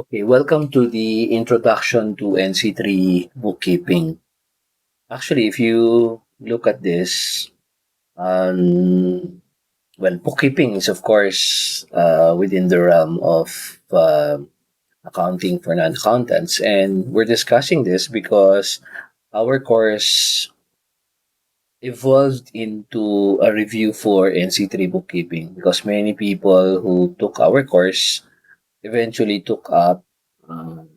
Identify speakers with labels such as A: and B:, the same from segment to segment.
A: Okay, welcome to the introduction to NC3 bookkeeping. Actually, if you look at this, bookkeeping is of course within the realm of accounting for non-accountants, and we're discussing this because our course evolved into a review for NC3 bookkeeping because many people who took our course eventually took up um,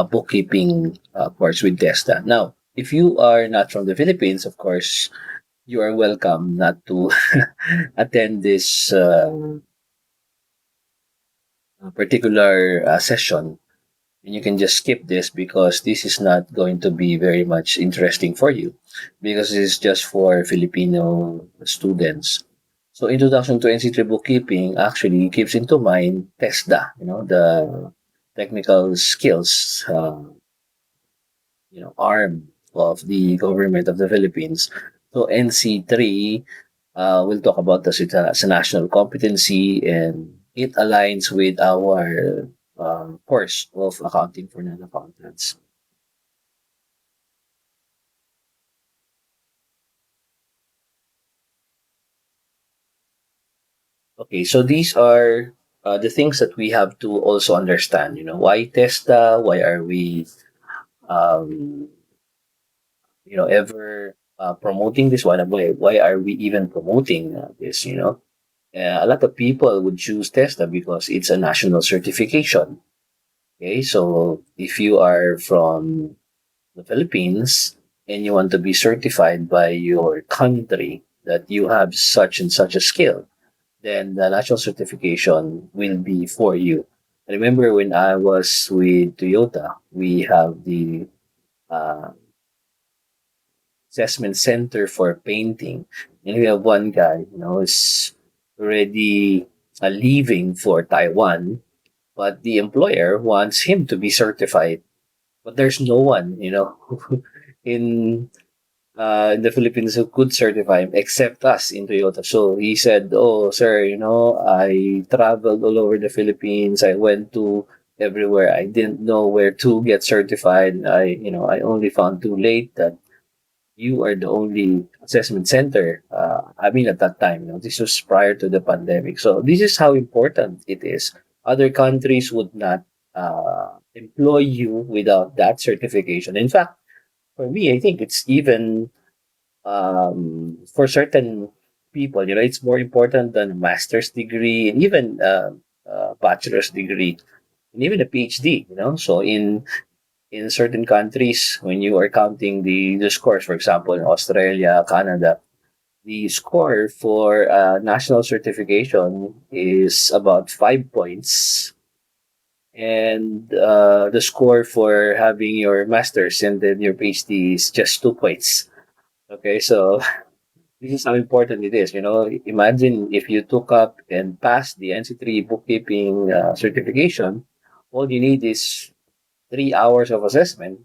A: bookkeeping course with Testa. Now, if you are not from the Philippines, of course, you are welcome not to attend this particular session. And you can just skip this because this is not going to be very much interesting for you because it's just for Filipino students. So, Introduction to NC3 Bookkeeping actually keeps into mind TESDA, the technical skills arm of the government of the Philippines. So NC3 will talk about this as a national competency, and it aligns with our course of accounting for non-accountants. Okay, so these are the things that we have to also understand. Why TESTA? Why are we, um, ever promoting this? Why are we even promoting this? A lot of people would choose TESTA because it's a national certification. Okay, so if you are from the Philippines and you want to be certified by your country that you have such and such a skill, then the national certification will be for you. I remember when I was with Toyota, we have the uh, assessment center for painting, and we have one guy, is already leaving for Taiwan, but the employer wants him to be certified. But there's no one, in in the Philippines who could certify him except us in Toyota. So he said, "Oh, sir, I traveled all over the Philippines. I went to everywhere. I didn't know where to get certified. I only found too late that you are the only assessment center." I mean, at that time, this was prior to the pandemic. So this is how important it is. Other countries would not employ you without that certification. In fact, for me, I think it's even for certain people, it's more important than a master's degree and even a bachelor's degree and even a PhD. So in certain countries, when you are counting the scores, for example, in Australia, Canada, the score for national certification is about 5 points, and the score for having your master's and then your PhD is just 2 points. Okay, so this is how important it is. Imagine if you took up and passed the NC3 bookkeeping certification, all you need is 3 hours of assessment.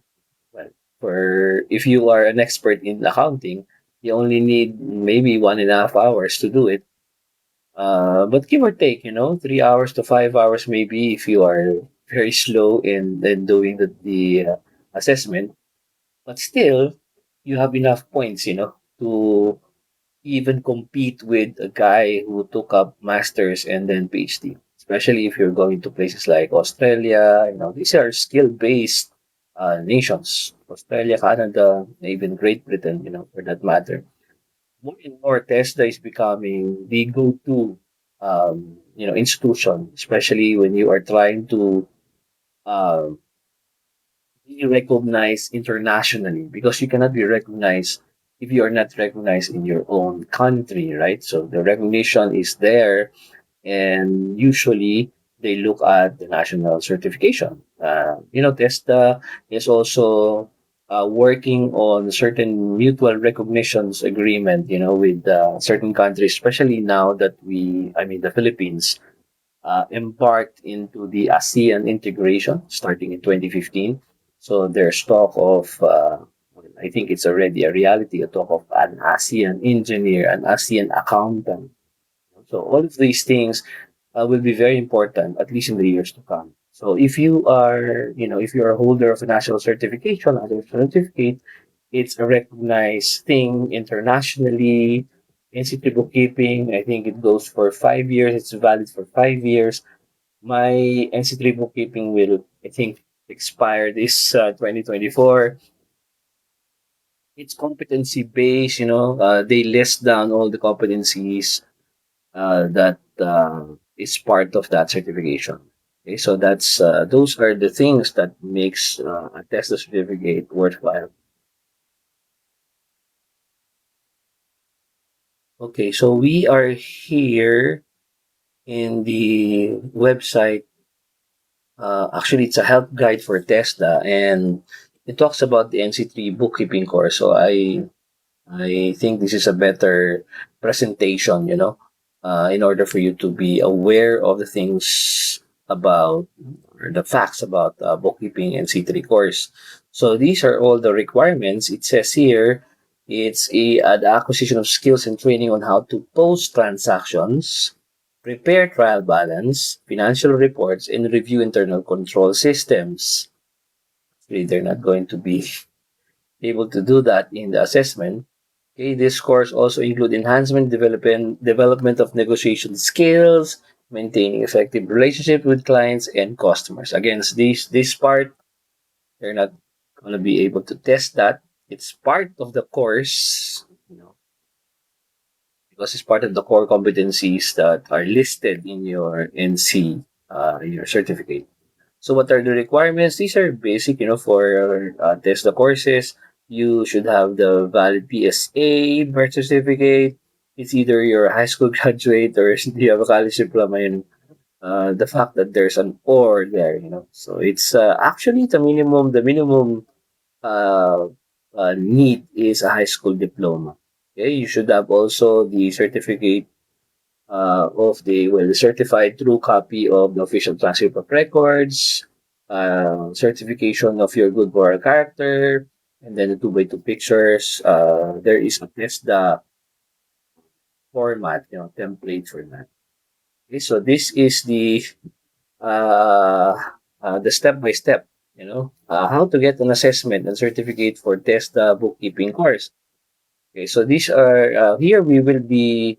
A: Well, for if you are an expert in accounting, you only need maybe 1.5 hours to do it. But give or take, 3 hours to 5 hours maybe if you are very slow in doing the assessment. But still, you have enough points, to even compete with a guy who took up masters and then PhD. Especially if you're going to places like Australia, these are skill-based nations. Australia, Canada, even Great Britain, for that matter. More and more, Tesla is becoming the go-to, institution, especially when you are trying to um, be recognized internationally, because you cannot be recognized if you are not recognized in your own country, right? So the recognition is there, and usually they look at the national certification. Testa is also working on certain mutual recognitions agreement, with certain countries, especially now that the Philippines embarked into the ASEAN integration starting in 2015. So there's talk of, I think it's already a reality, a talk of an ASEAN engineer, an ASEAN accountant. So all of these things will be very important, at least in the years to come. So if you are, if you're a holder of a national certification, a certificate, it's a recognized thing internationally. NCT bookkeeping, I think it goes for 5 years. It's valid for 5 years. My NC3 bookkeeping will, I think, expire this 2024. It's competency based, they list down all the competencies that is part of that certification. Okay, so those are the things that makes a TESDA certificate worthwhile. Okay, so we are here in the website. Actually, it's a help guide for TESDA, and it talks about the NC3 bookkeeping course. So I think this is a better presentation, in order for you to be aware of the things about or the facts about bookkeeping and C3 course. So these are all the requirements. It says here it's the acquisition of skills and training on how to post transactions, prepare trial balance, financial reports, and review internal control systems. Really, they're not going to be able to do that in the assessment. Okay, this course also include development of negotiation skills, maintaining effective relationship with clients and customers. Again, this part they're not going to be able to test that. It's part of the course, because it's part of the core competencies that are listed in your NC, your certificate. So what are the requirements? These are basic, for test the courses. You should have the valid PSA birth certificate. It's either you're a high school graduate or you have a college diploma. And the fact that there's an or there, so it's actually the minimum uh, need is a high school diploma. Okay, you should have also the certificate of the certified true copy of the official transcript of records, certification of your good moral character, and then the 2x2 pictures. There is at least the format, template for that. Okay, so this is uh, the step by step, how to get an assessment and certificate for test bookkeeping course. Okay, so these are here we will be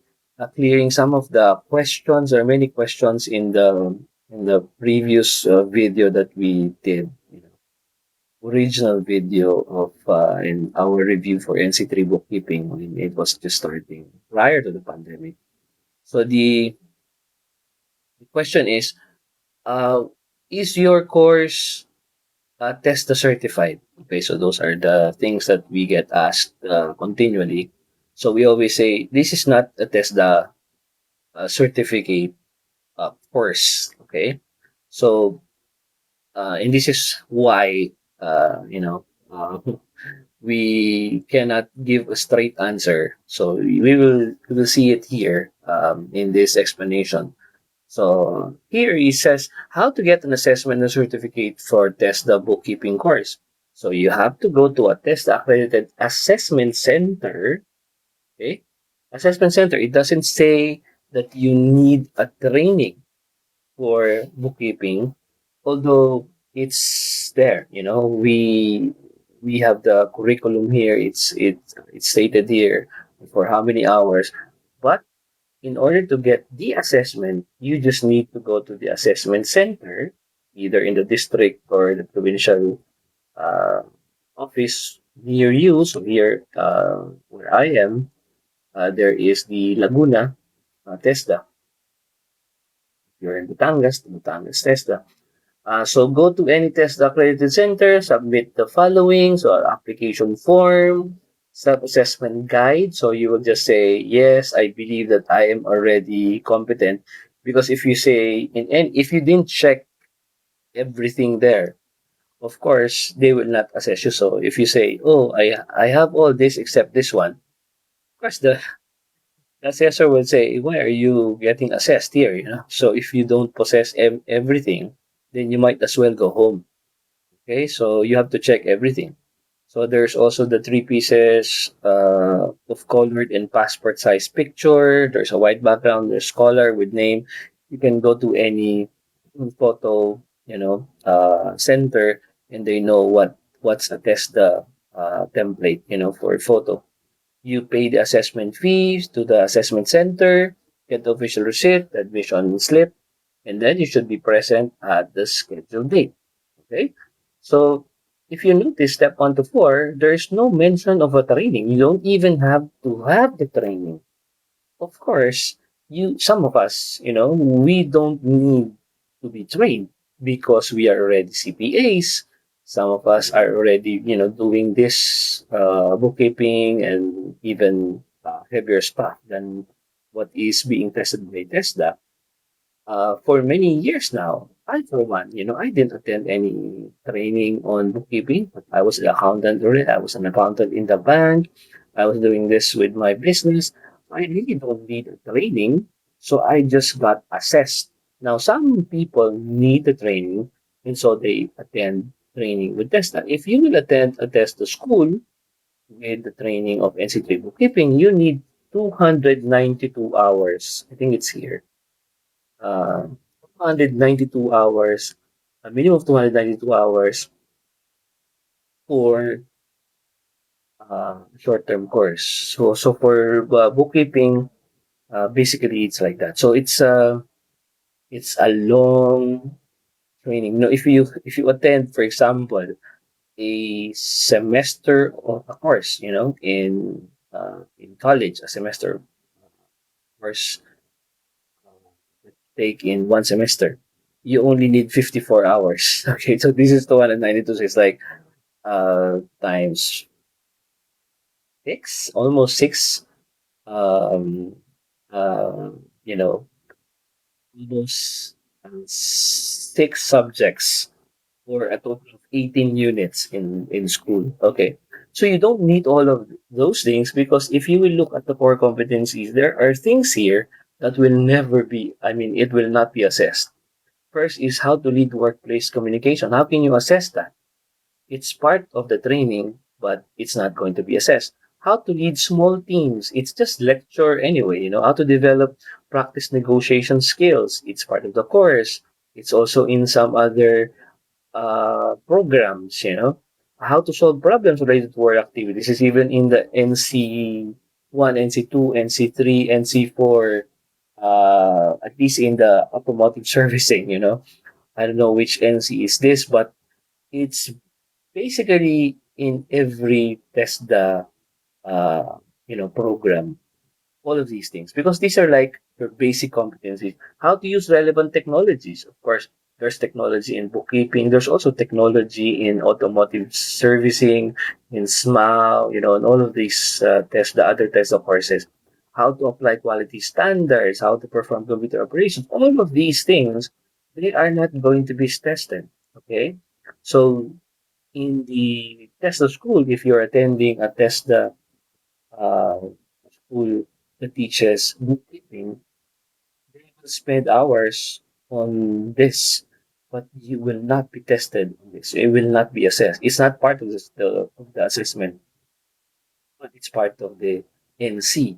A: clearing some of the questions or many questions in the previous video that we did. Original video of in our review for NC3 bookkeeping when it was just starting prior to the pandemic. So the question is your course TESDA certified? Okay, so those are the things that we get asked continually. So we always say this is not a TESDA certificate course. Okay, so and this is why we cannot give a straight answer. So we will see it here in this explanation. So here he says how to get an assessment and certificate for TESDA bookkeeping course. So you have to go to a TESDA accredited assessment center. Okay, assessment center. It doesn't say that you need a training for bookkeeping, although it's there. We have the curriculum here. It's stated here for how many hours, but in order to get the assessment, you just need to go to the assessment center, either in the district or the provincial uh, office near you. So here, where I am, there is the Laguna TESDA. If you're in Batangas, the Batangas TESDA. So go to any TESDA accredited center, submit the following, so application form, self-assessment guide. So you will just say, yes, I believe that I am already competent. Because if you say, and if you didn't check everything there, of course, they will not assess you. So if you say, oh, I have all this except this one, of course, the assessor will say, why are you getting assessed here? So if you don't possess everything, then you might as well go home. Okay, so you have to check everything. So there's also the three pieces of colored and passport size picture. There's a white background. There's color with name. You can go to any photo, center, and they know what's a test the template, for photo. You pay the assessment fees to the assessment center, get the official receipt, the admission slip, and then you should be present at the scheduled date. Okay? So if you notice step 1 to 4, there is no mention of a training. You don't even have to have the training. Of course, some of us, we don't need to be trained because we are already CPAs. Some of us are already, doing this bookkeeping and even heavier stuff than what is being tested by TESDA for many years now. I, for one, I didn't attend any training on bookkeeping. But I was an accountant already. I was an accountant in the bank. I was doing this with my business. I really don't need a training. So I just got assessed. Now, some people need the training, and so they attend training with TESTA. If you will attend a TESTA school with the training of NC3 bookkeeping, you need 292 hours. I think it's here 292 hours, a minimum of 292 hours for short-term course. So for bookkeeping, basically it's like that. So it's a long training. If you attend, for example, a semester of a course, in college, a semester course take in 1 semester, you only need 54 hours. Okay, so this is 292. So it's like times six, almost six, um, uh, you know, almost six subjects for a total of 18 units in school. Okay. So you don't need all of those things because if you will look at the core competencies, there are things here that will never be, I mean, it will not be assessed. First is how to lead workplace communication. How can you assess that? It's part of the training, but it's not going to be assessed. How to lead small teams. It's just lecture anyway, how to develop practice negotiation skills. It's part of the course. It's also in some other programs, how to solve problems related to work activities. Is even in the NC1, NC2, NC3, NC4, at least in the automotive servicing, I don't know which NC is this, but it's basically in every TESDA program, all of these things, because these are like your basic competencies. How to use relevant technologies. Of course, there's technology in bookkeeping. There's also technology in automotive servicing, in SMAO, and all of these the other TESDA courses. How to apply quality standards, how to perform computer operations. All of these things, they are not going to be tested. Okay? So in the TESDA school, if you're attending a TESDA uh, school that teaches bookkeeping, they will spend hours on this, but you will not be tested on this. It will not be assessed. It's not part of the assessment, but it's part of the NC,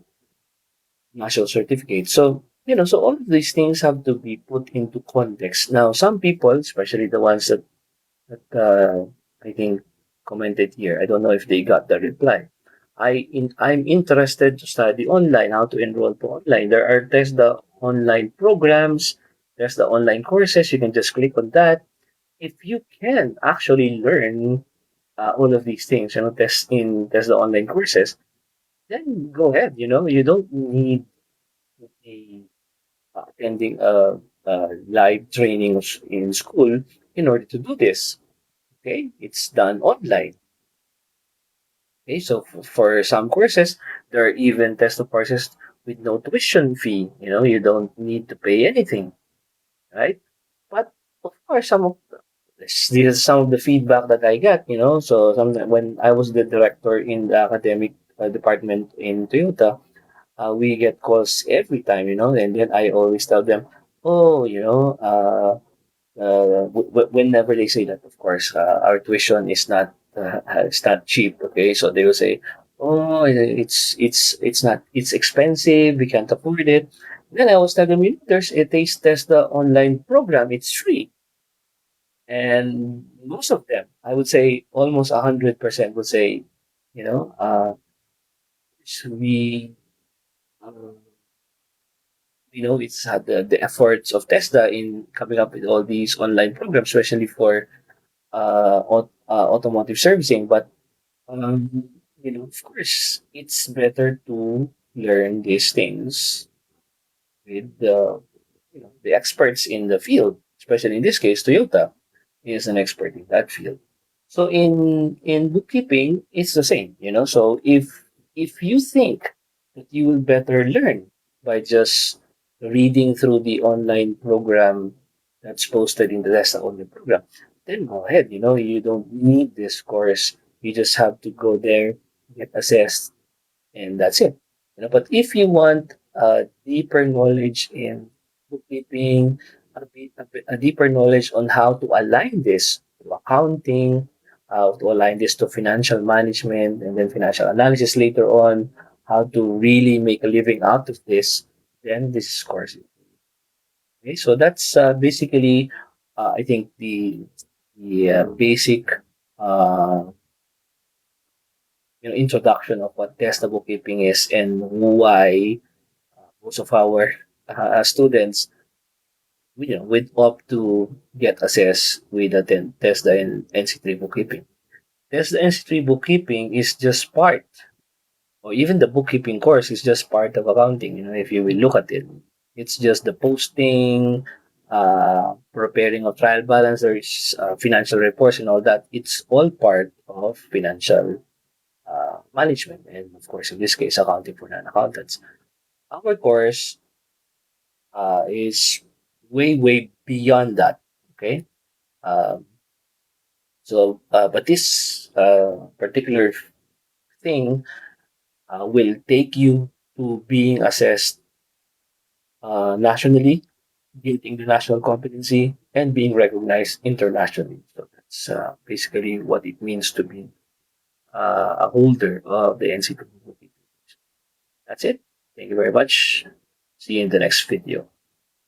A: national certificate. So, so all of these things have to be put into context. Now, some people, especially the ones that I think commented here. I don't know if they got the reply. I'm interested to study online, how to enroll to online. There's the online programs, there's the online courses. You can just click on that. If you can actually learn all of these things, test the online courses, then go ahead. You don't need a attending a live training in school in order to do this. Okay, it's done online. Okay, so for some courses, there are even test courses with no tuition fee. You don't need to pay anything, right? But of course, this is some of the feedback that I got. So when I was the director in the academic department in Toyota, we get calls every time. And then I always tell them, oh, whenever they say that, of course, our tuition is not it's not cheap. Okay, so they will say, "Oh, it's not it's expensive. We can't afford it." Then I was telling them, there's a taste test the online program. It's free. And most of them, I would say almost 100% would say, you know, we, um, it's had the efforts of Tesla in coming up with all these online programs, especially for automotive servicing. But of course, it's better to learn these things with the experts in the field, especially in this case, Toyota is an expert in that field. So in bookkeeping, it's the same, So if you think that you will better learn by just reading through the online program that's posted in the Testa online program, then go ahead. You don't need this course. You just have to go there, get assessed, and that's it. But if you want deeper knowledge in bookkeeping, a deeper knowledge on how to align this to accounting, how to align this to financial management, and then financial analysis later on, how to really make a living out of this, then this is course. Okay, so that's basically, I think the basic uh, introduction of what testa bookkeeping is and why most of our students would opt to get assessed with the TESDA and NC3 bookkeeping. TESDA NC3 bookkeeping is just part, or even the bookkeeping course is just part of accounting. If you will look at it, it's just the posting, preparing of trial balancers, financial reports, and all that. It's all part of financial management, and of course, in this case, accounting for non-accountants. Our course is way, way beyond that. Okay. Um, but this particular thing will take you to being assessed nationally, getting the national competency, and being recognized internationally. So that's basically what it means to be a holder of the NCT. That's it. Thank you very much. See you in the next video.